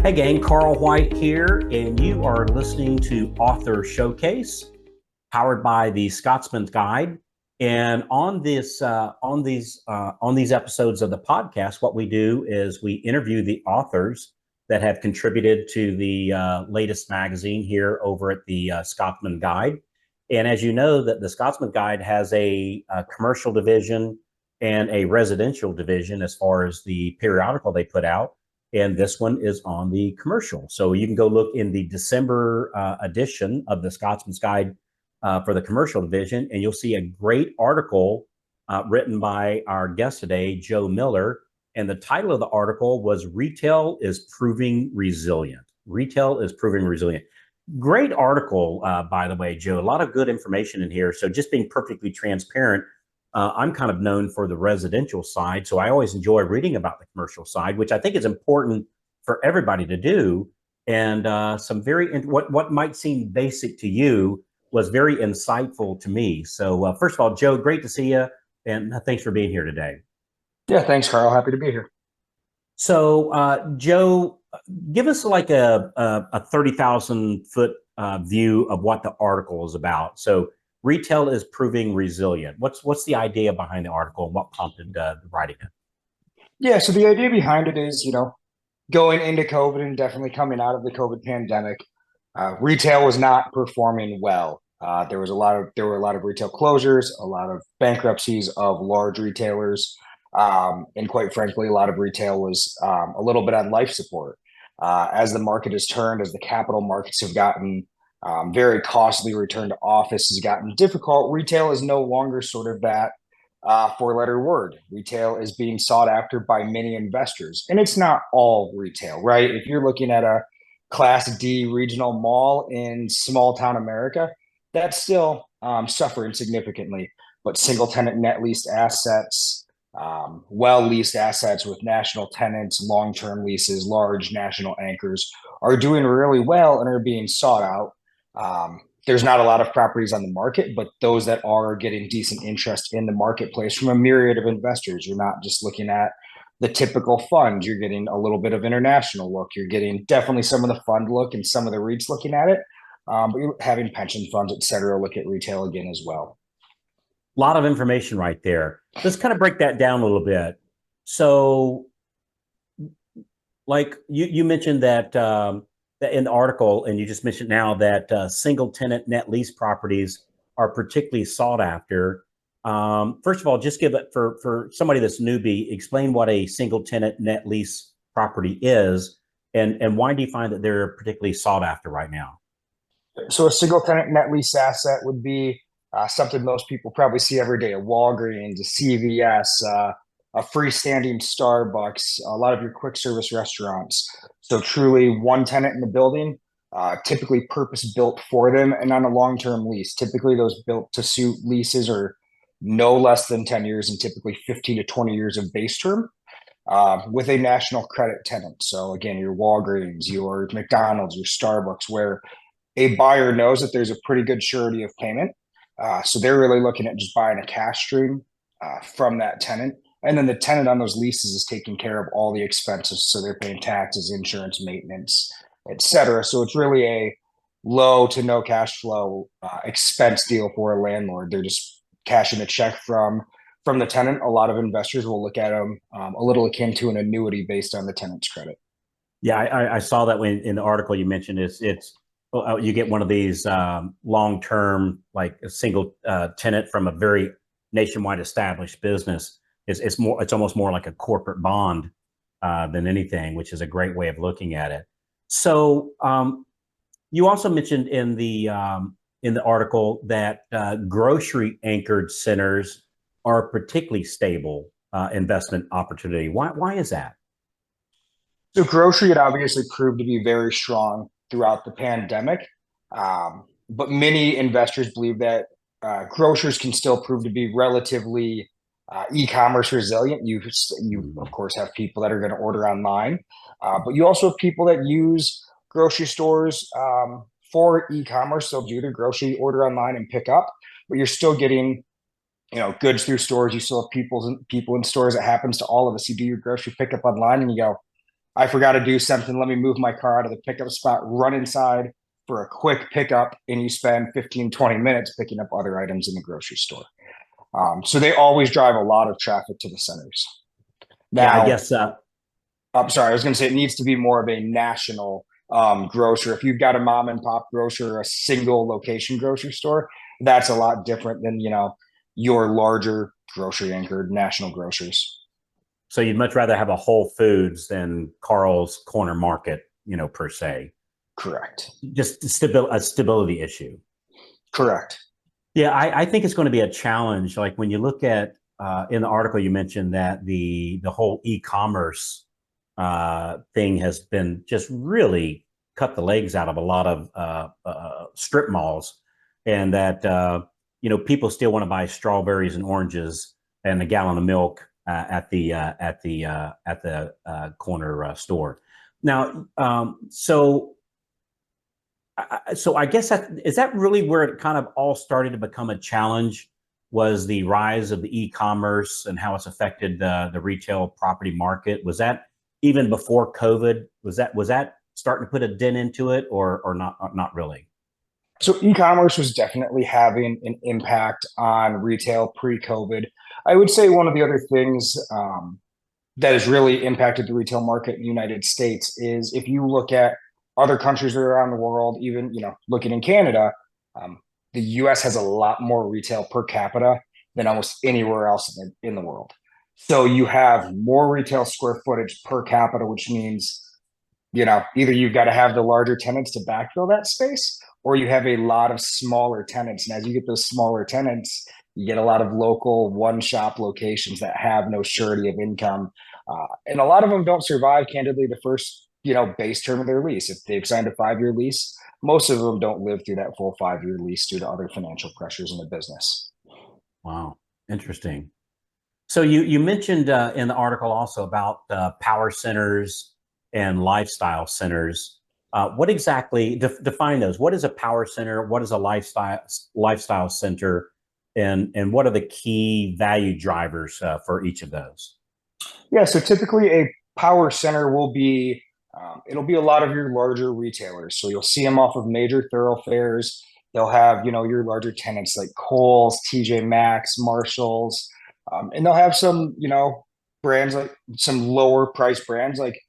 Hey gang, Carl White here, and you are listening to Author Showcase, powered by the Scotsman Guide. And on these episodes of the podcast, what we do is we interview the authors that have contributed to the latest magazine here over at the Scotsman Guide. And as you know, that the Scotsman Guide has a commercial division and a residential division as far as the periodical they put out. And this one is on the commercial. So you can go look in the December edition of the Scotsman's Guide for the commercial division, and you'll see a great article written by our guest today, Joe Miller. And the title of the article was Retail is Proving Resilient. Retail is Proving Resilient. Great article, by the way, Joe. A lot of good information in here. So just being perfectly transparent, I'm kind of known for the residential side, so I always enjoy reading about the commercial side, which I think is important for everybody to do. And some very what might seem basic to you was very insightful to me. So first of all, Joe, great to see you, and thanks for being here today. Yeah, thanks, Carl. Happy to be here. So Joe, give us like a 30,000-foot view of what the article is about. So retail is proving resilient. What's the idea behind the article and what prompted writing it? Yeah, so the idea behind it is, going into COVID and definitely coming out of the COVID pandemic, retail was not performing well. There were a lot of retail closures, a lot of bankruptcies of large retailers, and quite frankly, a lot of retail was a little bit on life support. As the market has turned, as the capital markets have gotten very costly, return to office has gotten difficult. Retail is no longer sort of that four-letter word. Retail is being sought after by many investors, and it's not all retail, right? If you're looking at a Class D regional mall in small town America, that's still suffering significantly. But single-tenant net leased assets, well-leased assets with national tenants, long-term leases, large national anchors are doing really well and are being sought out. There's not a lot of properties on the market, but those that are getting decent interest in the marketplace from a myriad of investors. You're not just looking at the typical fund. You're getting a little bit of international look. You're getting definitely some of the fund look and some of the REITs looking at it. But you're having pension funds, et cetera, look at retail again as well. A lot of information right there. Let's kind of break that down a little bit. So, like you mentioned that in the article, and you just mentioned now that single tenant net lease properties are particularly sought after. First of all, just give it for somebody that's newbie, explain what a single tenant net lease property is, and why do you find that they're particularly sought after right now? So a single tenant net lease asset would be something most people probably see every day: a Walgreens, a CVS, a freestanding Starbucks, a lot of your quick service restaurants. So truly one tenant in the building, typically purpose built for them and on a long-term lease. Typically those built to suit leases are no less than 10 years and typically 15 to 20 years of base term with a national credit tenant. So again, your Walgreens, your McDonald's, your Starbucks, where a buyer knows that there's a pretty good surety of payment. So they're really looking at just buying a cash stream from that tenant. And then the tenant on those leases is taking care of all the expenses. So they're paying taxes, insurance, maintenance, et cetera. So it's really a low to no cash flow expense deal for a landlord. They're just cashing a check from the tenant. A lot of investors will look at them a little akin to an annuity based on the tenant's credit. Yeah, I saw that when in the article you mentioned it's you get one of these long-term, like a single tenant from a very nationwide established business. It's almost more like a corporate bond than anything, which is a great way of looking at it. So you also mentioned in the article that grocery anchored centers are a particularly stable investment opportunity. Why is that? So grocery had obviously proved to be very strong throughout the pandemic, but many investors believe that grocers can still prove to be relatively e-commerce resilient. You of course have people that are going to order online, but you also have people that use grocery stores for e-commerce. They'll do their grocery order online and pick up, but you're still getting goods through stores. You still have people in stores. It happens to all of us. You do your grocery pickup online and you go, I forgot to do something. Let me move my car out of the pickup spot, run inside for a quick pickup, and you spend 15, 20 minutes picking up other items in the grocery store. So they always drive a lot of traffic to the centers. Yeah, I Now, guess. I'm sorry, I was going to say it needs to be more of a national grocer. If you've got a mom and pop grocer or a single location grocery store, that's a lot different than, your larger grocery anchored national grocers. So you'd much rather have a Whole Foods than Carl's Corner Market, per se. Correct. Just a stability issue. Correct. Yeah, I think it's going to be a challenge. Like when you look at in the article, you mentioned that the whole e-commerce thing has been just really cut the legs out of a lot of strip malls, and that people still want to buy strawberries and oranges and a gallon of milk at the corner store. Now, so I guess is that really where it kind of all started to become a challenge, was the rise of the e-commerce and how it's affected the retail property market? Was that even before COVID? Was that starting to put a dent into it, or not really? So e-commerce was definitely having an impact on retail pre-COVID. I would say one of the other things that has really impacted the retail market in the United States is if you look at other countries around the world, even looking in Canada, the U.S. has a lot more retail per capita than almost anywhere else in the world. So you have more retail square footage per capita, which means either you've got to have the larger tenants to backfill that space, or you have a lot of smaller tenants. And as you get those smaller tenants, you get a lot of local one-shop locations that have no surety of income. And a lot of them don't survive, candidly, the first base term of their lease. If they've signed a 5-year lease, most of them don't live through that full 5-year lease due to other financial pressures in the business. Wow, interesting. So you mentioned in the article also about power centers and lifestyle centers. What exactly define those? What is a power center? What is a lifestyle center? And what are the key value drivers for each of those? Yeah, so typically a power center will be it'll be a lot of your larger retailers. So you'll see them off of major thoroughfares. They'll have your larger tenants like Kohl's, TJ Maxx, Marshalls, and they'll have some brands like some lower price brands like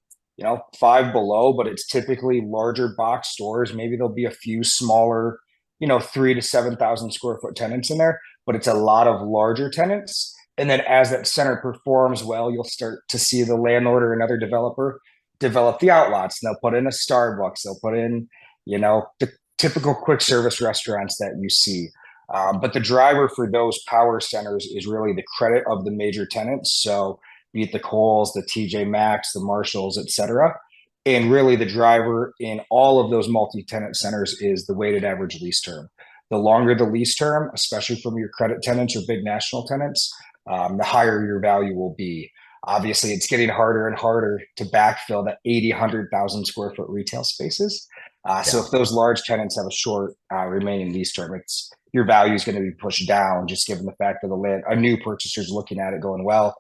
Five Below, but it's typically larger box stores. Maybe there'll be a few smaller 3 to 7,000 square foot tenants in there, but it's a lot of larger tenants. And then as that center performs well, you'll start to see the landlord or another developer develop the outlots. And they'll put in a Starbucks. They'll put in, the typical quick service restaurants that you see. But the driver for those power centers is really the credit of the major tenants. So be it the Kohl's, the TJ Maxx, the Marshalls, et cetera. And really the driver in all of those multi-tenant centers is the weighted average lease term. The longer the lease term, especially from your credit tenants or big national tenants, the higher your value will be. Obviously, it's getting harder and harder to backfill that 80, 100,000 square foot retail spaces. So if those large tenants have a short remaining lease term, your value is going to be pushed down, just given the fact that a new purchaser is looking at it going, well,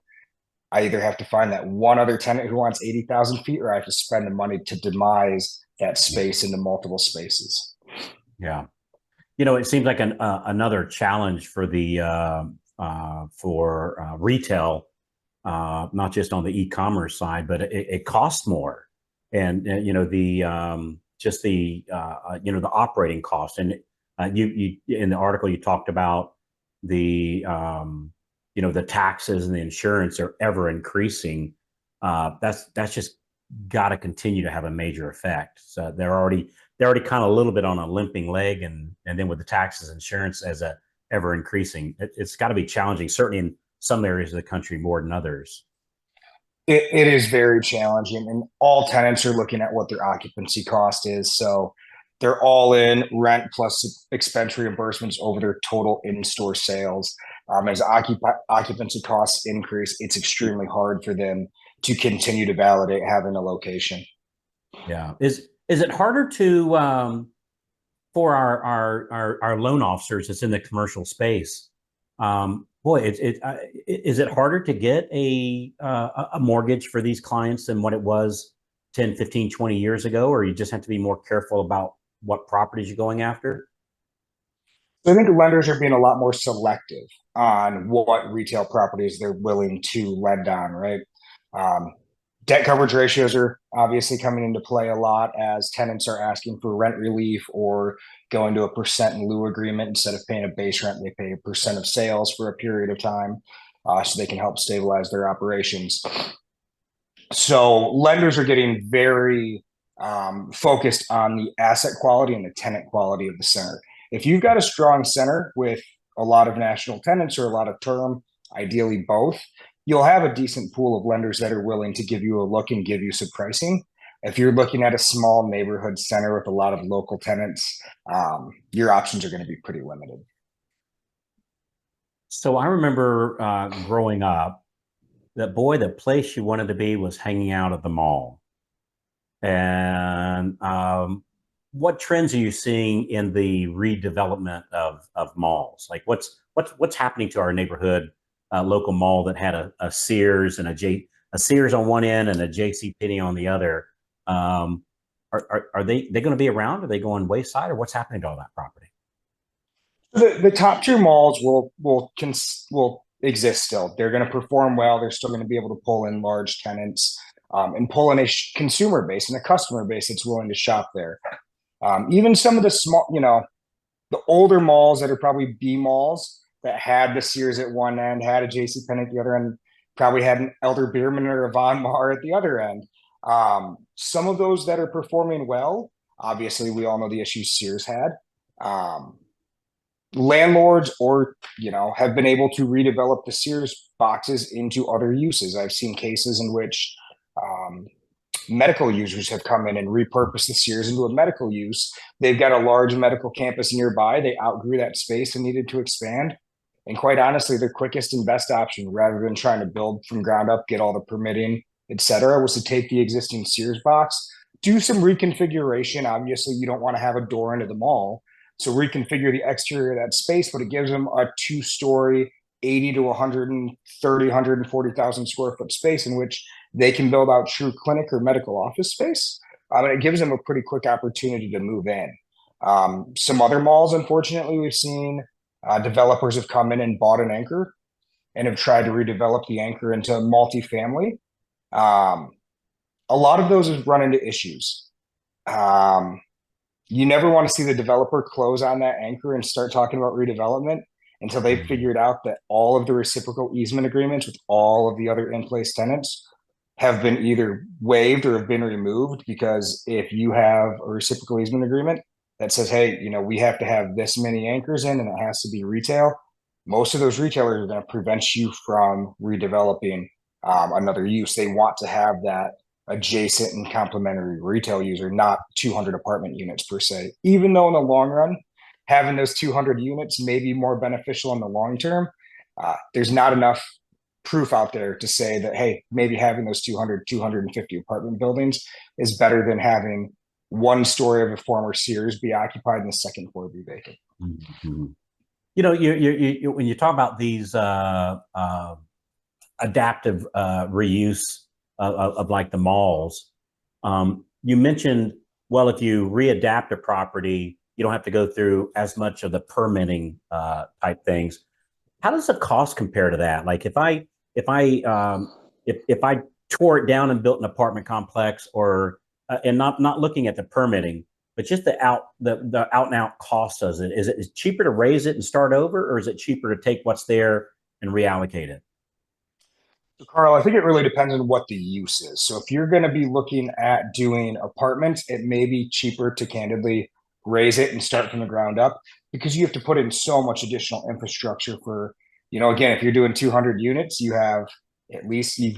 I either have to find that one other tenant who wants 80,000 feet, or I have to spend the money to demise that space into multiple spaces. Yeah. It seems like another challenge for the retail, not just on the e-commerce side, but it costs more, and the just the the operating cost. And you in the article you talked about the the taxes and the insurance are ever increasing. That's just got to continue to have a major effect. So they're already kind of a little bit on a limping leg, and then with the taxes, insurance as a ever increasing, it's got to be challenging, certainly in some areas of the country more than others. It is very challenging, and all tenants are looking at what their occupancy cost is. So they're all in rent plus expense reimbursements over their total in-store sales. As occupancy costs increase, it's extremely hard for them to continue to validate having a location. Yeah. Is it harder to for our loan officers that's in the commercial space? Boy, is it harder to get a mortgage for these clients than what it was 10, 15, 20 years ago, or you just have to be more careful about what properties you're going after? So I think lenders are being a lot more selective on what retail properties they're willing to lend on, right? Um, Debt coverage ratios are obviously coming into play a lot as tenants are asking for rent relief or going to a percent in lieu agreement. Instead of paying a base rent, they pay a percent of sales for a period of time, so they can help stabilize their operations. So lenders are getting very focused on the asset quality and the tenant quality of the center. If you've got a strong center with a lot of national tenants or a lot of term, ideally both, you'll have a decent pool of lenders that are willing to give you a look and give you some pricing. If you're looking at a small neighborhood center with a lot of local tenants, your options are going to be pretty limited. So I remember growing up, that boy, the place you wanted to be was hanging out at the mall. And what trends are you seeing in the redevelopment of malls? Like what's happening to our neighborhood local mall that had a Sears and a Sears on one end and a J.C. Penney on the other? Are they going to be around? Are they going wayside, or what's happening to all that property? The top tier malls will exist still. They're going to perform well. They're still going to be able to pull in large tenants, and pull in a consumer base and a customer base that's willing to shop there. Even some of the small, the older malls that are probably B malls that had the Sears at one end, had a JCPenney at the other end, probably had an Elder Beerman or a Von Maur at the other end. Some of those that are performing well, obviously, we all know the issues Sears had. Landlords or have been able to redevelop the Sears boxes into other uses. I've seen cases in which medical users have come in and repurposed the Sears into a medical use. They've got a large medical campus nearby. They outgrew that space and needed to expand. And quite honestly, the quickest and best option, rather than trying to build from ground up, get all the permitting, etc., was to take the existing Sears box, do some reconfiguration. Obviously, you don't want to have a door into the mall, so reconfigure the exterior of that space, but it gives them a two-story, 80 to 130, 140,000 square foot space in which they can build out true clinic or medical office space. And it gives them a pretty quick opportunity to move in. Some other malls, unfortunately, we've seen developers have come in and bought an anchor and have tried to redevelop the anchor into multifamily. A lot of those have run into issues. You never want to see the developer close on that anchor and start talking about redevelopment until they've figured out that all of the reciprocal easement agreements with all of the other in-place tenants have been either waived or have been removed. Because if you have a reciprocal easement agreement that says, hey, we have to have this many anchors in and it has to be retail, most of those retailers are going to prevent you from redeveloping another use. They want to have that adjacent and complementary retail user, not 200 apartment units per se, even though in the long run, having those 200 units may be more beneficial in the long term. There's not enough proof out there to say that, hey, maybe having those 200, 250 apartment buildings is better than having one story of a former Sears be occupied and the second floor be vacant. Mm-hmm. You when you talk about these adaptive reuse of like the malls, you mentioned, well, if you readapt a property, you don't have to go through as much of the permitting type things. How does the cost compare to that? Like if I tore it down and built an apartment complex, or and not looking at the permitting, but just the out and out cost of it, is it cheaper to raise it and start over, or is it cheaper to take what's there and reallocate it? So, Carl, I think it really depends on what the use is. So if you're going to be looking at doing apartments, it may be cheaper to candidly raise it and start from the ground up, because you have to put in so much additional infrastructure for, again, if you're doing 200 units, you've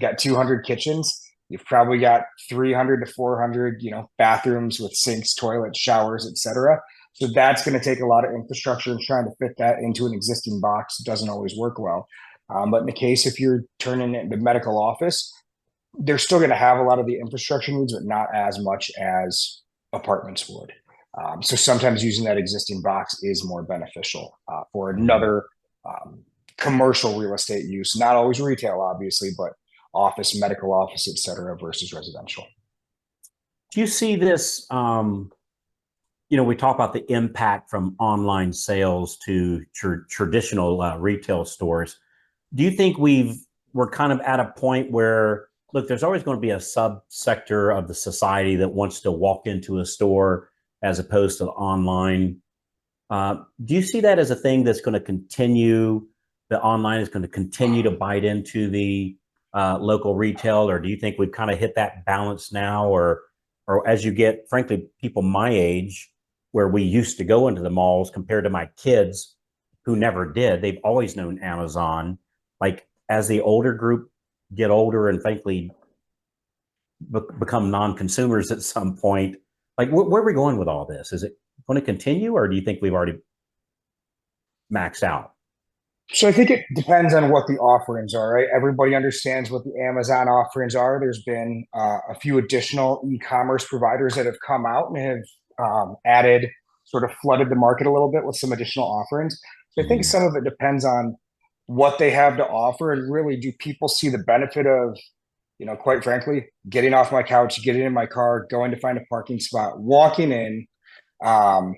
got 200 kitchens. You've probably got 300 to 400, bathrooms with sinks, toilets, showers, etc. So that's going to take a lot of infrastructure, and trying to fit that into an existing box doesn't always work well. But in the case, if you're turning it into medical office, they're still going to have a lot of the infrastructure needs, but not as much as apartments would. So sometimes using that existing box is more beneficial for another commercial real estate use, not always retail, obviously, but office, medical office, et cetera, versus residential. Do you see this? We talk about the impact from online sales to traditional retail stores. Do you think we're kind of at a point where, look, there's always going to be a subsector of the society that wants to walk into a store as opposed to online? Do you see that as a thing that's going to continue? The online is going to continue to bite into the local retail, or do you think we've kind of hit that balance now, or as you get, frankly, people my age, where we used to go into the malls compared to my kids who never did, they've always known Amazon. Like as the older group get older and frankly become non-consumers at some point, like where are we going with all this? Is it going to continue, or do you think we've already maxed out? So I think it depends on what the offerings are, right? Everybody understands what the Amazon offerings are. There's been a few additional e-commerce providers that have come out and have added, sort of flooded the market a little bit with some additional offerings. So I think Mm-hmm. some of it depends on what they have to offer, and really, do people see the benefit of, quite frankly, getting off my couch, getting in my car, going to find a parking spot, walking in. Um,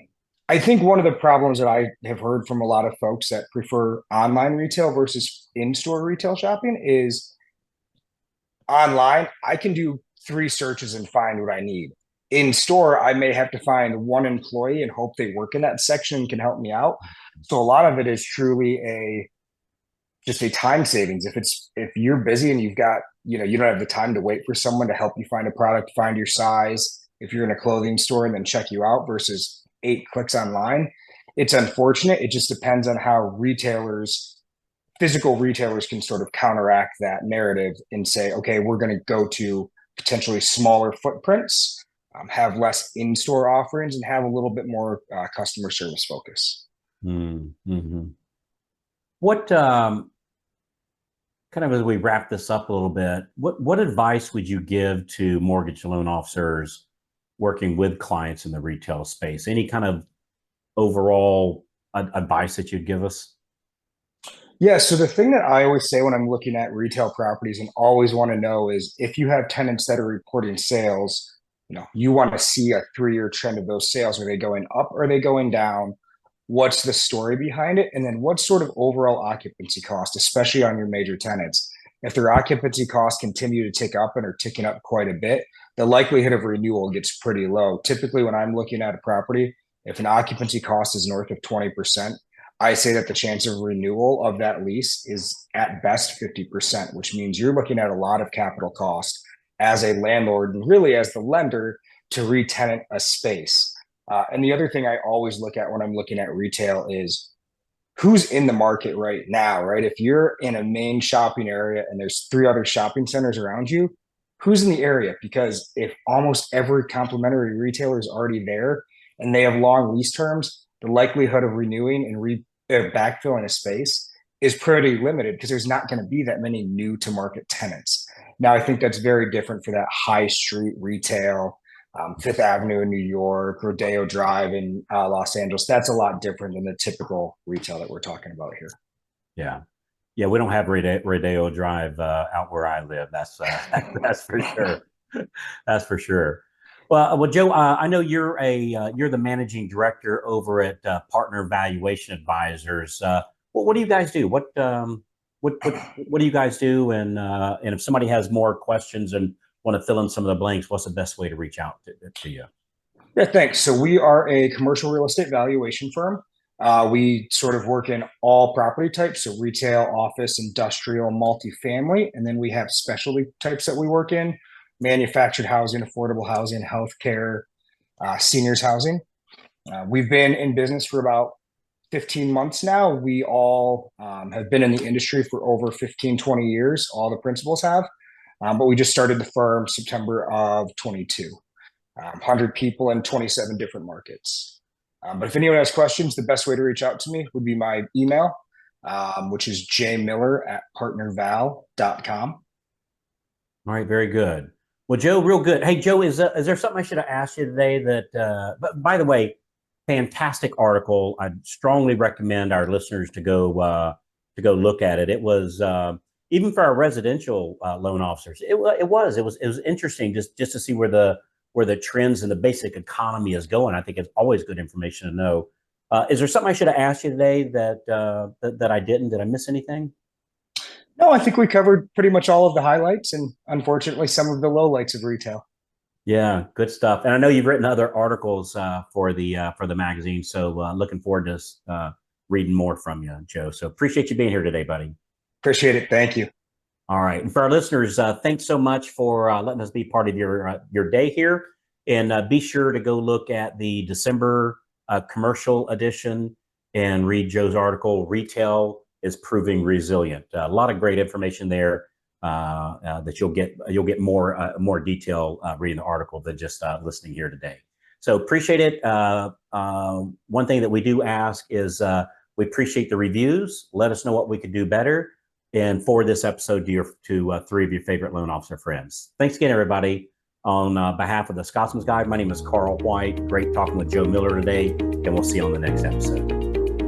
I think one of the problems that I have heard from a lot of folks that prefer online retail versus in-store retail shopping is online, I can do three searches and find what I need. In store, I may have to find one employee and hope they work in that section and can help me out. So a lot of it is truly just a time savings. If you're busy and you've got, you don't have the time to wait for someone to help you find a product, find your size, if you're in a clothing store and then check you out versus 8 clicks online, it's unfortunate. It just depends on how physical retailers can sort of counteract that narrative and say, okay, we're going to go to potentially smaller footprints, have less in-store offerings, and have a little bit more customer service focus. Mm-hmm. What kind of as we wrap this up a little bit, what advice would you give to mortgage loan officers working with clients in the retail space? Any kind of overall advice that you'd give us? Yeah, so the thing that I always say when I'm looking at retail properties and always want to know is, if you have tenants that are reporting sales, you want to see a 3-year trend of those sales. Are they going up? Or are they going down? What's the story behind it? And then what sort of overall occupancy cost, especially on your major tenants? If their occupancy costs continue to tick up and are ticking up quite a bit, the likelihood of renewal gets pretty low. Typically, when I'm looking at a property, if an occupancy cost is north of 20%, I say that the chance of renewal of that lease is at best 50%, which means you're looking at a lot of capital cost as a landlord and really as the lender to re-tenant a space. And the other thing I always look at when I'm looking at retail is who's in the market right now, right? If you're in a main shopping area and there's 3 other shopping centers around you, who's in the area? Because if almost every complementary retailer is already there and they have long lease terms, the likelihood of renewing and backfilling a space is pretty limited because there's not going to be that many new to market tenants. Now, I think that's very different for that high street retail, Fifth Avenue in New York, Rodeo Drive in Los Angeles. That's a lot different than the typical retail that we're talking about here. Yeah. Yeah, we don't have Rodeo Drive out where I live. That's for sure. That's for sure. Well, Joe, I know you're the managing director over at Partner Valuation Advisors. What do you guys do? What do you guys do? And if somebody has more questions and want to fill in some of the blanks, what's the best way to reach out to you? Yeah, thanks. So we are a commercial real estate valuation firm. We sort of work in all property types, so retail, office, industrial, multifamily, and then we have specialty types that we work in: manufactured housing, affordable housing, healthcare, seniors housing. We've been in business for about 15 months now. We all have been in the industry for over 15, 20 years. All the principals have, but we just started the firm September of 22. 100 people in 27 different markets. But if anyone has questions, the best way to reach out to me would be my email, which is jmiller@partnerval.com. All right, very good. Well, Joe, real good. Hey, Joe, is there something I should have asked you today that, but by the way, fantastic article. I'd strongly recommend our listeners to go look at it. It was even for our residential loan officers. It was interesting just to see where the where the trends in the basic economy is going. I think it's always good information to know. Is there something I should have asked you today that I didn't? Did I miss anything? No, I think we covered pretty much all of the highlights and unfortunately some of the lowlights of retail. Yeah, good stuff. And I know you've written other articles for the magazine, so looking forward to reading more from you, Joe. So appreciate you being here today, buddy. Appreciate it. Thank you. All right, and for our listeners, thanks so much for letting us be part of your day here. And be sure to go look at the December commercial edition and read Joe's article. Retail is proving resilient. A lot of great information there that you'll get more detail reading the article than just listening here today. So appreciate it. One thing that we do ask is we appreciate the reviews. Let us know what we could do better, and forward this episode to three of your favorite loan officer friends. Thanks again, everybody. On behalf of the Scotsman's Guide, my name is Carl White. Great talking with Joe Miller today, and we'll see you on the next episode.